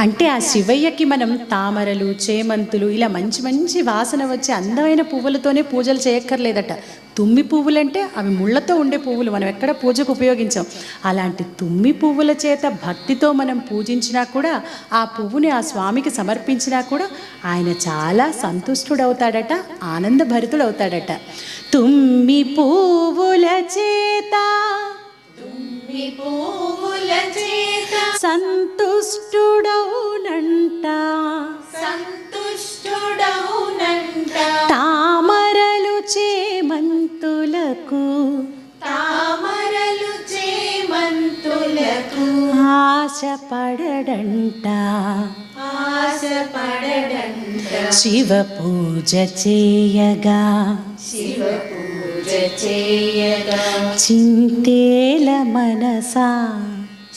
అంటే ఆ శివయ్యకి మనం తామరలు, చేమంతులు ఇలా మంచి మంచి వాసన వచ్చే అందమైన పువ్వులతోనే పూజలు చేయక్కర్లేదట. తుమ్మి పువ్వులంటే అవి ముళ్ళతో ఉండే పువ్వులు, మనం ఎక్కడ పూజకు ఉపయోగించాం. అలాంటి తుమ్మి పువ్వుల చేత భక్తితో మనం పూజించినా కూడా, ఆ పువ్వుని ఆ స్వామికి సమర్పించినా కూడా ఆయన చాలా సంతుష్టుడవుతాడట, ఆనందభరితుడవుతాడట. తుమ్మి పువ్వుల చేత సంతుష్టుడవునంట, తామరలు చేమంతులకు ఆశపడడంట, శివ పూజ చేయగా చింతేల మనసా